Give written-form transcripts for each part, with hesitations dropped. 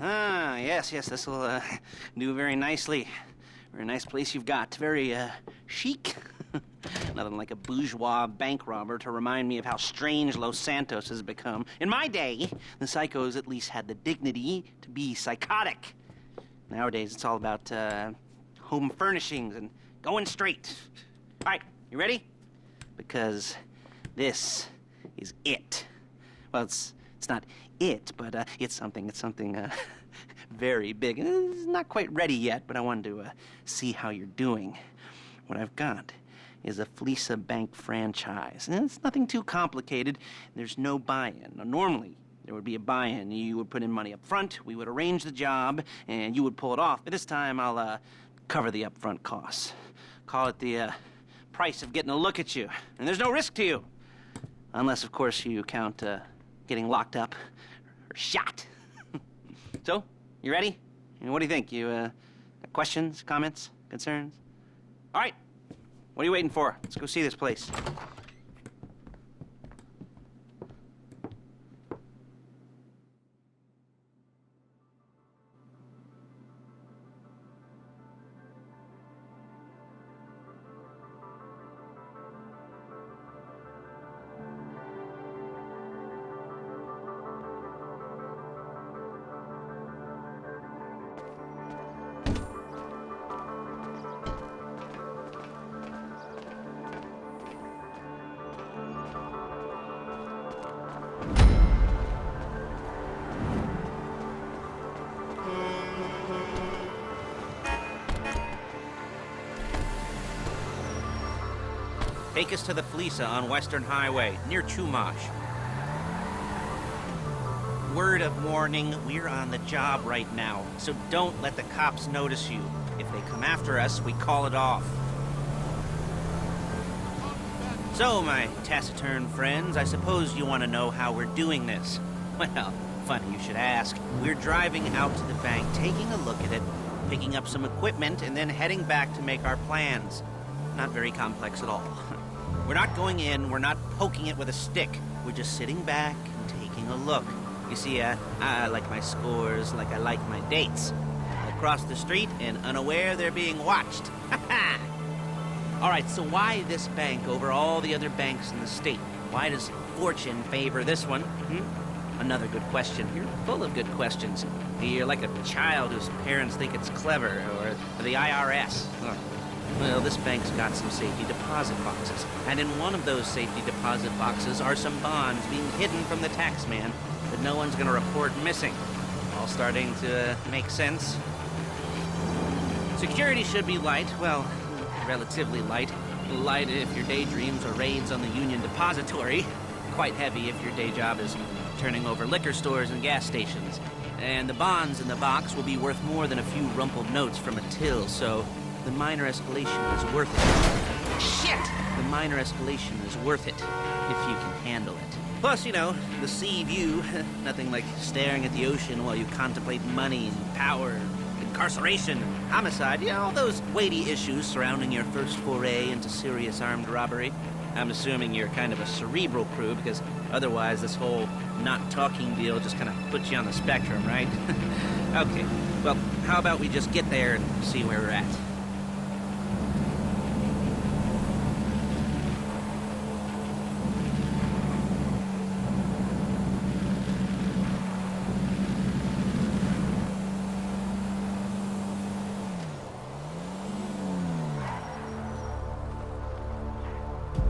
Ah, yes, this will do very nicely. Very nice place you've got. Very chic. Nothing like a bourgeois bank robber to remind me of how strange Los Santos has become. In my day, the psychos at least had the dignity to be psychotic. Nowadays, it's all about home furnishings and going straight. All right, you ready? Because this is it. Well, it's not it, but it's something very big. It's not quite ready yet, but I wanted to see how you're doing. What I've got is a Flecca Bank franchise. And it's nothing too complicated. There's no buy-in. Now, normally, there would be a buy-in. You would put in money up front, we would arrange the job, and you would pull it off. But this time, I'll cover the upfront costs. Call it the price of getting a look at you. And there's no risk to you. Unless, of course, you count getting locked up or shot. So, you ready? What do you think? You got questions, comments, concerns? All right. What are you waiting for? Let's go see this place. Take us to the Flecca on Western Highway, near Chumash. Word of warning, we're on the job right now, so don't let the cops notice you. If they come after us, we call it off. So, my taciturn friends, I suppose you want to know how we're doing this. Well, funny you should ask. We're driving out to the bank, taking a look at it, picking up some equipment, and then heading back to make our plans. Not very complex at all. We're not going in, we're not poking it with a stick. We're just sitting back and taking a look. You see, I like my scores like I like my dates. Across the street and unaware they're being watched. All right, so why this bank over all the other banks in the state? Why does fortune favor this one? Another good question. You're full of good questions. You're like a child whose parents think it's clever, or the IRS. Well, this bank's got some safety deposit boxes, and in one of those safety deposit boxes are some bonds being hidden from the tax man that no one's gonna report missing. All starting to make sense? Security should be light, well, relatively light. Light if your daydreams are raids on the Union Depository. Quite heavy if your day job is turning over liquor stores and gas stations. And the bonds in the box will be worth more than a few rumpled notes from a till, so the minor escalation is worth it. Shit! The minor escalation is worth it, if you can handle it. Plus, you know, the sea view. Nothing like staring at the ocean while you contemplate money and power, incarceration, and homicide. You know, all those weighty issues surrounding your first foray into serious armed robbery. I'm assuming you're kind of a cerebral crew, because otherwise this whole not talking deal just kind of puts you on the spectrum, right? Okay, well, how about we just get there and see where we're at?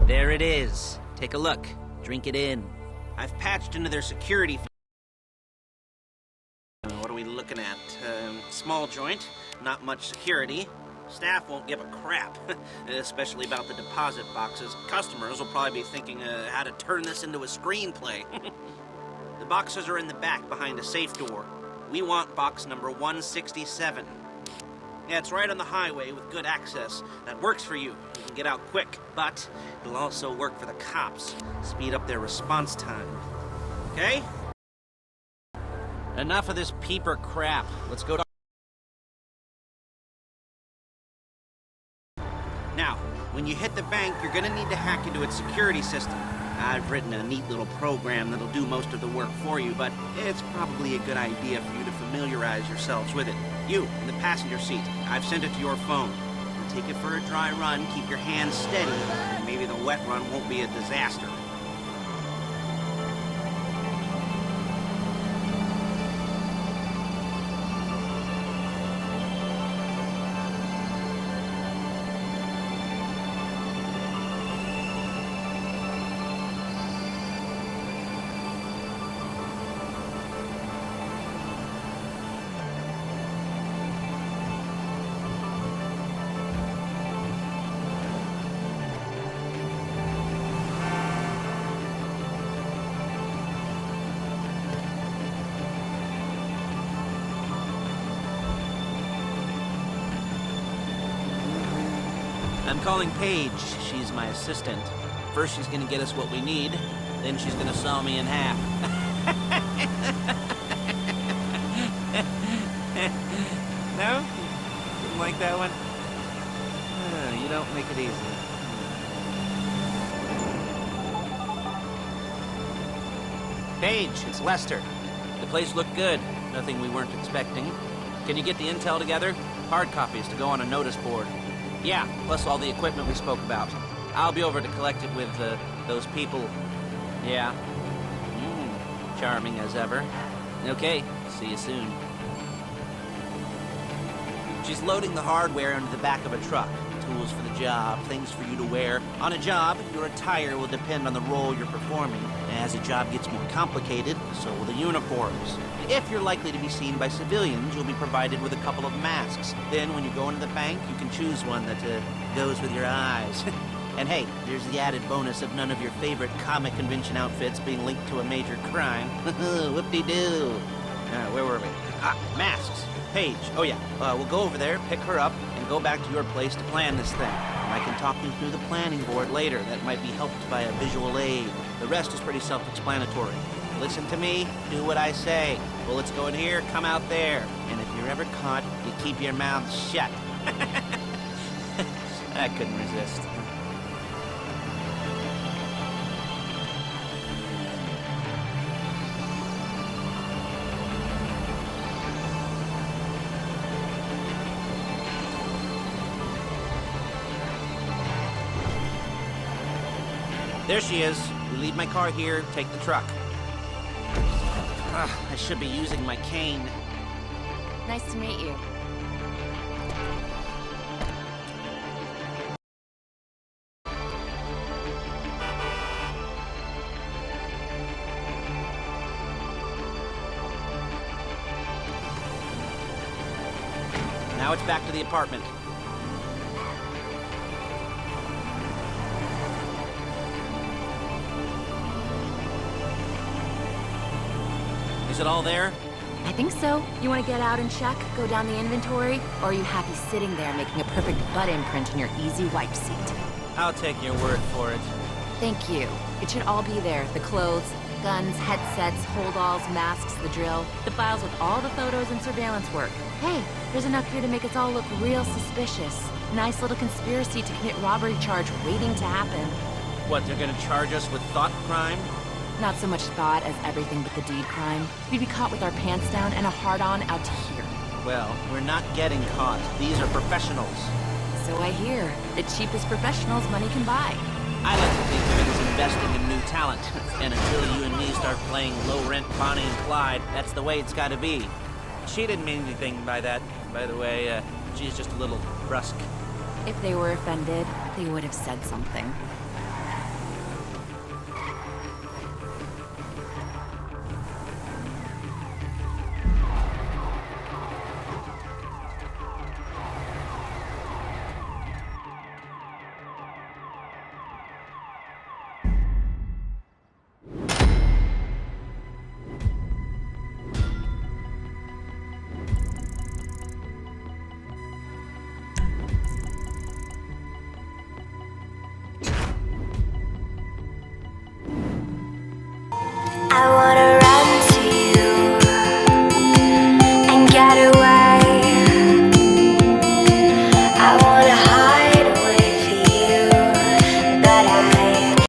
There it is. Take a look. Drink it in. I've patched into their security. What are we looking at? Small joint, not much security. Staff won't give a crap, especially about the deposit boxes. Customers will probably be thinking how to turn this into a screenplay. The boxes are in the back behind a safe door. We want box number 167. Yeah, it's right on the highway with good access. That works for you. You can get out quick, but it'll also work for the cops. Speed up their response time. Okay? Enough of this peeper crap. Let's go to... Now, when you hit the bank, you're gonna need to hack into its security system. I've written a neat little program that'll do most of the work for you, but it's probably a good idea for you to familiarize yourselves with it. You, in the passenger seat, I've sent it to your phone. Take it for a dry run, keep your hands steady, and maybe the wet run won't be a disaster. I'm calling Paige. She's my assistant. First she's gonna get us what we need, then she's gonna saw me in half. No? Didn't like that one? You don't make it easy. Paige, it's Lester. The place looked good. Nothing we weren't expecting. Can you get the intel together? Hard copies to go on a notice board. Yeah, plus all the equipment we spoke about. I'll be over to collect it with, those people. Yeah. Charming as ever. Okay, see you soon. She's loading the hardware into the back of a truck. Tools for the job, things for you to wear. On a job, your attire will depend on the role you're performing. As a job gets more complicated, so will the uniforms. If you're likely to be seen by civilians, you'll be provided with a couple of masks. Then, when you go into the bank, you can choose one that goes with your eyes. And hey, there's the added bonus of none of your favorite comic convention outfits being linked to a major crime. Whoop-de-doo. Where were we? Masks. Paige. Oh yeah, we'll go over there, pick her up, and go back to your place to plan this thing. And I can talk you through the planning board later. That might be helped by a visual aid. The rest is pretty self-explanatory. Listen to me, do what I say. Bullets go in here, come out there. And if you're ever caught, you keep your mouth shut. I couldn't resist. There she is. We leave my car here, take the truck. I should be using my cane. Nice to meet you. Now it's back to the apartment. Is it all there? I think so. You want to get out and check, go down the inventory, or are you happy sitting there making a perfect butt imprint on your easy wipe seat? I'll take your word for it. Thank you. It should all be there. The clothes, guns, headsets, holdalls, masks, the drill, the files with all the photos and surveillance work. Hey, there's enough here to make us all look real suspicious. Nice little conspiracy to commit robbery charge waiting to happen. What, they're gonna charge us with thought crime? Not so much thought as everything but the deed crime. We'd be caught with our pants down and a hard-on out to here. Well, we're not getting caught. These are professionals. So I hear. The cheapest professionals money can buy. I like to think of it as investing in new talent. And until you and me start playing low-rent Bonnie and Clyde, that's the way it's gotta be. She didn't mean anything by that, by the way. She's just a little brusque. If they were offended, they would have said something.